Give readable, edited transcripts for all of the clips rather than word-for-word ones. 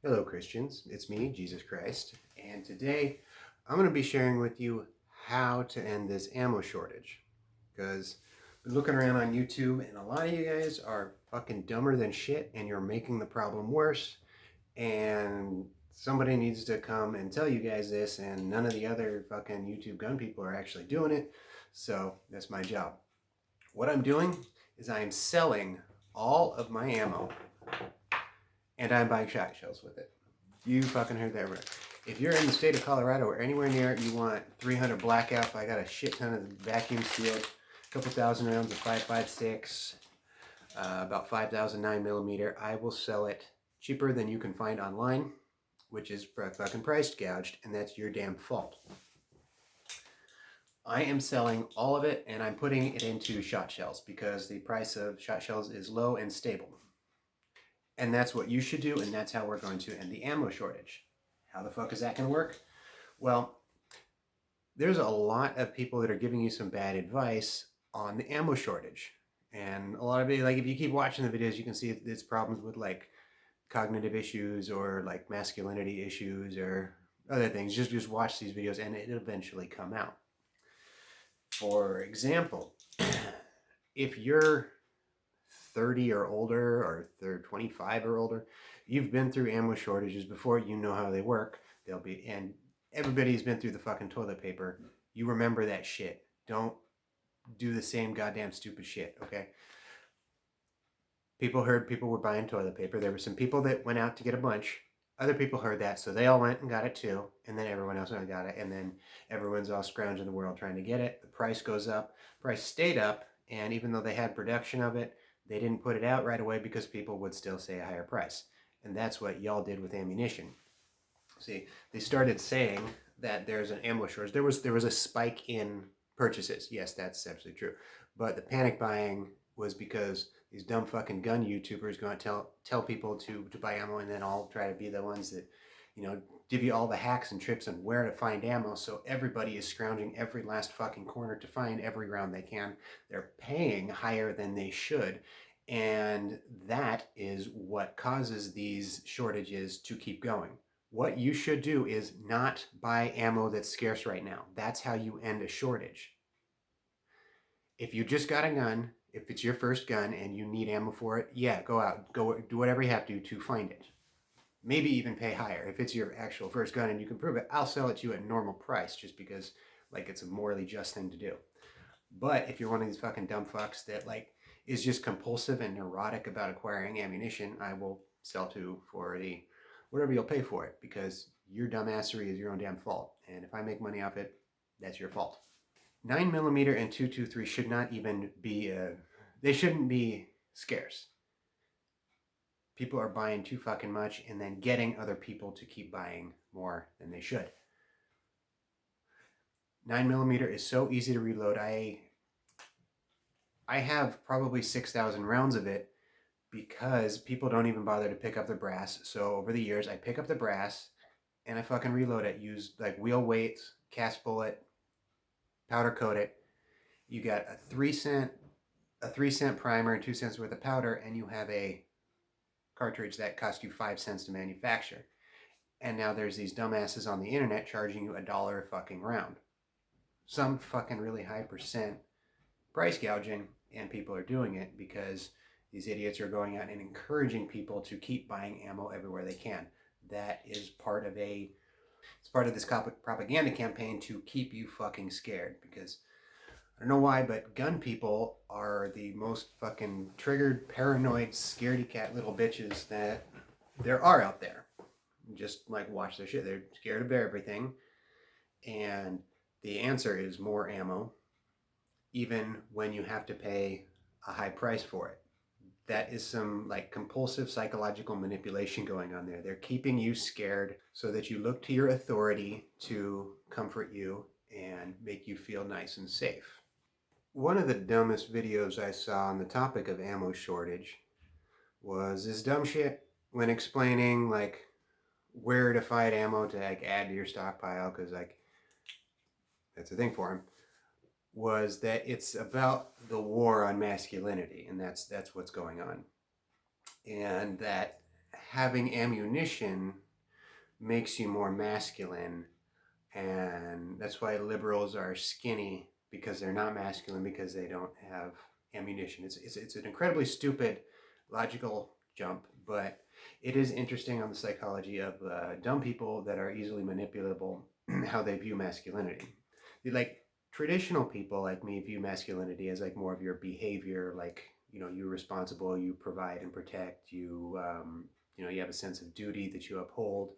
Hello, Christians. It's me, Jesus Christ, and today I'm going to be sharing with you how to end this ammo shortage. Because I've been looking around on YouTube, and a lot of you guys are fucking dumber than shit, and you're making the problem worse. And somebody needs to come and tell you guys this, and none of the other fucking YouTube gun people are actually doing it. So that's my job. What I'm doing is I am selling all of my ammo and I'm buying shot shells with it. You fucking heard that right. If you're in the state of Colorado or anywhere near it, you want 300 blackout. I got a shit ton of vacuum sealed, a couple thousand rounds of 5.56, about 5,000 9mm. I will sell it cheaper than you can find online, which is fucking price gouged, and that's your damn fault. I am selling all of it, and I'm putting it into shot shells because the price of shot shells is low and stable. And that's what you should do, and that's how we're going to end the ammo shortage. How the fuck is that going to work? Well, there's a lot of people that are giving you some bad advice on the ammo shortage. And a lot of it, like if you keep watching the videos, you can see it's problems with like cognitive issues or like masculinity issues or other things. Just watch these videos and it'll eventually come out. For example, if you're 30 or older or they're 25 or older, you've been through ammo shortages before, you know how they work. They'll be, and everybody's been through the fucking toilet paper. You remember that shit. Don't do the same goddamn stupid shit, okay? People heard people were buying toilet paper. There were some people that went out to get a bunch. Other people heard that, so they all went and got it too, and then everyone else went and got it, and then everyone's all scrounging the world trying to get it. The price goes up. Price stayed up, and even though they had production of it, they didn't put it out right away because people would still say a higher price. And that's what y'all did with ammunition. See, they started saying that there's an ammo shortage. There was a spike in purchases. Yes, that's absolutely true. But the panic buying was because these dumb fucking gun YouTubers going to tell people to buy ammo, and then all try to be the ones that, give you all the hacks and trips on where to find ammo. So everybody is scrounging every last fucking corner to find every round they can. They're paying higher than they should. And that is what causes these shortages to keep going. What you should do is not buy ammo that's scarce right now. That's how you end a shortage. If you just got a gun, if it's your first gun and you need ammo for it, yeah, go out, go do whatever you have to find it. Maybe even pay higher. If it's your actual first gun and you can prove it, I'll sell it to you at normal price just because like it's a morally just thing to do. But if you're one of these fucking dumb fucks that like is just compulsive and neurotic about acquiring ammunition, I will sell to for the whatever you'll pay for it because your dumbassery is your own damn fault. And if I make money off it, that's your fault. 9mm and 223 should not even be, they shouldn't be scarce. People are buying too fucking much and then getting other people to keep buying more than they should. 9mm is so easy to reload. I have probably 6,000 rounds of it because people don't even bother to pick up the brass. So over the years, I pick up the brass and I fucking reload it. Use like wheel weights, cast bullet, powder coat it. You got a 3-cent primer and 2 cents worth of powder, and you have a cartridge that cost you 5 cents to manufacture. And now there's these dumbasses on the internet charging you $1 a fucking round. Some fucking really high percent price gouging, and people are doing it because these idiots are going out and encouraging people to keep buying ammo everywhere they can. That is part of this propaganda campaign to keep you fucking scared because I don't know why, but gun people are the most fucking triggered, paranoid, scaredy cat little bitches that there are out there. Just like watch their shit. They're scared of everything. And the answer is more ammo, even when you have to pay a high price for it. That is some like compulsive psychological manipulation going on there. They're keeping you scared so that you look to your authority to comfort you and make you feel nice and safe. One of the dumbest videos I saw on the topic of ammo shortage was this dumb shit when explaining like where to find ammo to like add to your stockpile, because like that's a thing for him, was that it's about the war on masculinity, and that's what's going on. And that having ammunition makes you more masculine, and that's why liberals are skinny, because they're not masculine, because they don't have ammunition. It's an incredibly stupid logical jump, but it is interesting on the psychology of dumb people that are easily manipulable, how they view masculinity. Like traditional people like me view masculinity as like more of your behavior, like, you know, you're responsible, you provide and protect, you know, you have a sense of duty that you uphold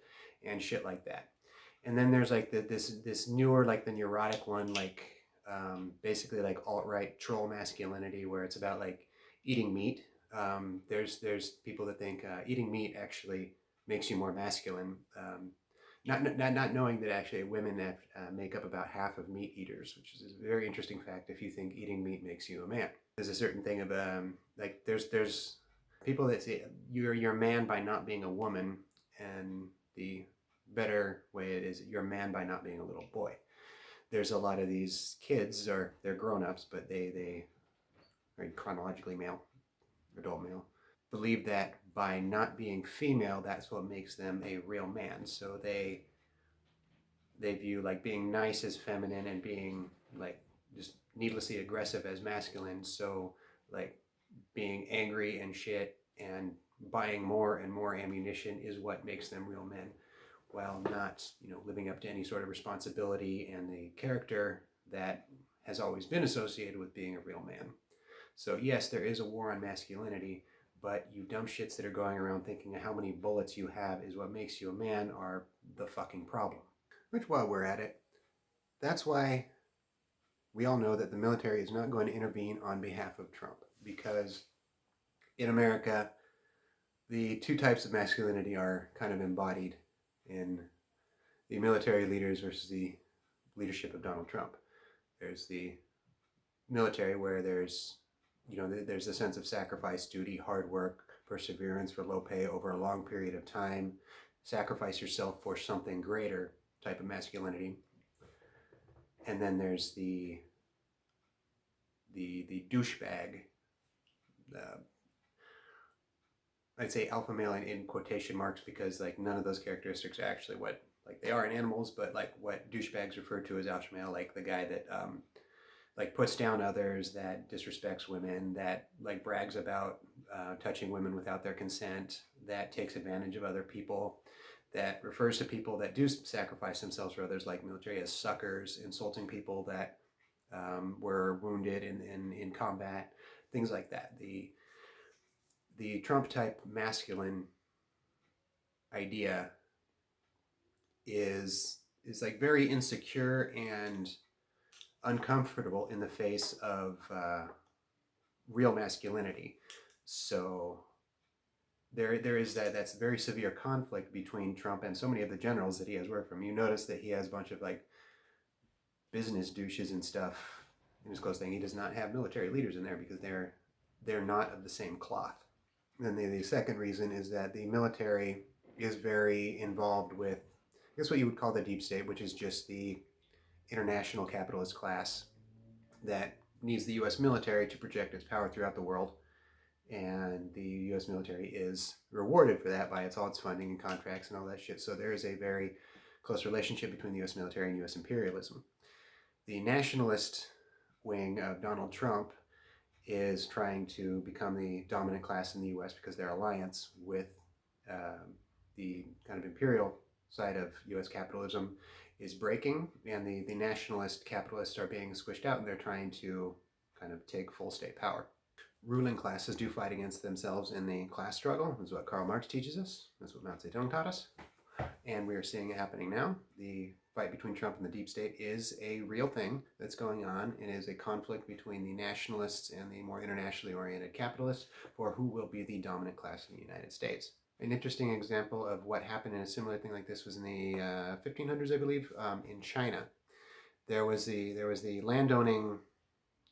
and shit like that. And then there's like this newer, like the neurotic one, like basically like alt-right troll masculinity, where it's about like eating meat. There's people that think eating meat actually makes you more masculine. Not knowing that actually women have, make up about half of meat eaters, which is a very interesting fact if you think eating meat makes you a man. There's a certain thing of like there's people that say you're a man by not being a woman, and the better way it is you're a man by not being a little boy. There's a lot of these kids, or they're grown-ups, but they are chronologically male, adult male, believe that by not being female, that's what makes them a real man. So they view like being nice as feminine and being like just needlessly aggressive as masculine. So like being angry and shit and buying more and more ammunition is what makes them real men, while not, you know, living up to any sort of responsibility and the character that has always been associated with being a real man. So yes, there is a war on masculinity, but you dumb shits that are going around thinking how many bullets you have is what makes you a man are the fucking problem. Which, while we're at it, that's why we all know that the military is not going to intervene on behalf of Trump, because in America, the two types of masculinity are kind of embodied in the military leaders versus the leadership of Donald Trump. There's the military where there's, you know, there's a sense of sacrifice, duty, hard work, perseverance for low pay over a long period of time, sacrifice yourself for something greater type of masculinity. And then there's the douchebag, I'd say alpha male in quotation marks, because like none of those characteristics are actually what, like, they are in animals, but like what douchebags refer to as alpha male, like the guy that like puts down others, that disrespects women, that like brags about touching women without their consent, that takes advantage of other people, that refers to people that do sacrifice themselves for others, like military, as suckers, insulting people that were wounded in combat, things like that. The Trump type masculine idea is like very insecure and uncomfortable in the face of real masculinity. So there is that's very severe conflict between Trump and so many of the generals that he has worked from. You notice that he has a bunch of like business douches and stuff in his close thing. He does not have military leaders in there because they're not of the same cloth. And the second reason is that the military is very involved with, I guess, what you would call the deep state, which is just the international capitalist class that needs the U.S. military to project its power throughout the world. And the U.S. military is rewarded for that by all its funding and contracts and all that shit. So there is a very close relationship between the U.S. military and U.S. imperialism. The nationalist wing of Donald Trump is trying to become the dominant class in the U.S. because their alliance with the kind of imperial side of U.S. capitalism is breaking, and the nationalist capitalists are being squished out, and they're trying to kind of take full state power. Ruling classes do fight against themselves in the class struggle. That's what Karl Marx teaches us. That's what Mao Zedong taught us. And we are seeing it happening now. The fight between Trump and the deep state is a real thing that's going on. It is a conflict between the nationalists and the more internationally oriented capitalists for who will be the dominant class in the United States. An interesting example of what happened in a similar thing like this was in the 1500s, I believe, in China. There was the landowning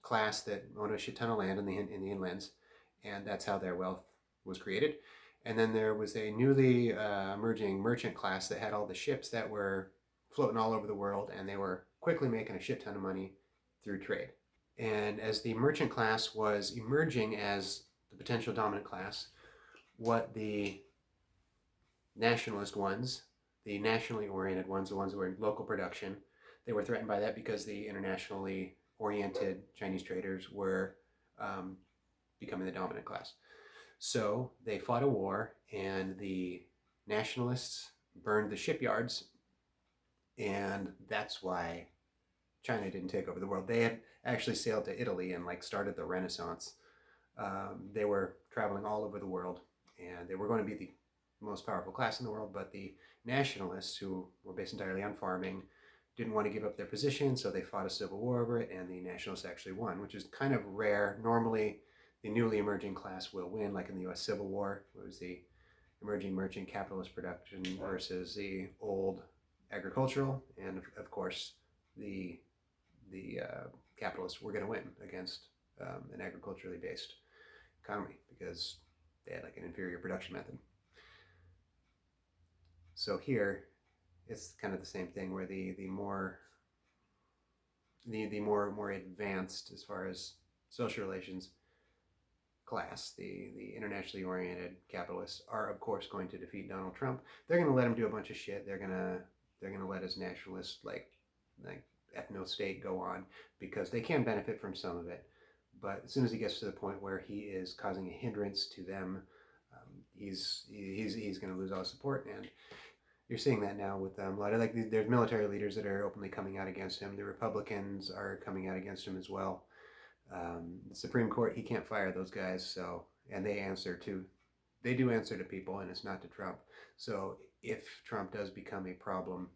class that owned a shit ton of land in the inlands, and that's how their wealth was created. And then there was a newly emerging merchant class that had all the ships that were floating all over the world, and they were quickly making a shit ton of money through trade. And as the merchant class was emerging as the potential dominant class, what the nationalist ones, the nationally oriented ones, the ones that were in local production, they were threatened by that because the internationally oriented Chinese traders were um, becoming the dominant class. So they fought a war, and the nationalists burned the shipyards, and that's why China didn't take over the world. They had actually sailed to Italy and like started the Renaissance. They were traveling all over the world, and they were going to be the most powerful class in the world. But the nationalists, who were based entirely on farming, didn't want to give up their position, so they fought a civil war over it, and the nationalists actually won, which is kind of rare. Normally, the newly emerging class will win, like in the U.S. Civil War. It was the emerging merchant capitalist production versus the old agricultural, and of course, the capitalists were going to win against an agriculturally based economy because they had like an inferior production method. So here, it's kind of the same thing where the more advanced as far as social relations class, the internationally oriented capitalists, are of course going to defeat Donald Trump. They're going to let him do a bunch of shit. They're gonna let his nationalist like ethno state go on because they can benefit from some of it. But as soon as he gets to the point where he is causing a hindrance to them, he's going to lose all support. And you're seeing that now with a lot of like there's military leaders that are openly coming out against him. The Republicans are coming out against him as well. The Supreme Court, he can't fire those guys, so and they do answer to people, and it's not to Trump. So if Trump does become a problem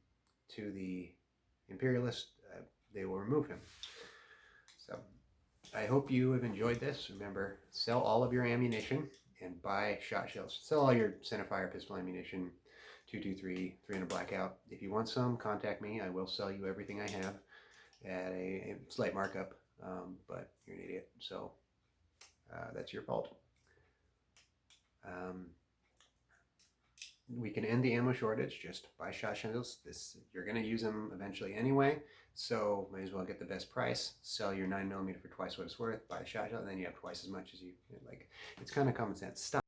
to the imperialists, they will remove him. So I hope you have enjoyed this. Remember, sell all of your ammunition and buy shot shells. Sell all your centerfire pistol ammunition, 223, 300 blackout. If you want some, contact me. I will sell you everything I have at a slight markup, but you're an idiot, so that's your fault. We can end the ammo shortage. Just buy shot shells. You're going to use them eventually anyway, so might as well get the best price. Sell your 9mm for twice what it's worth. Buy a shot shell, and then you have twice as much as you like. It's kind of common sense. Stop.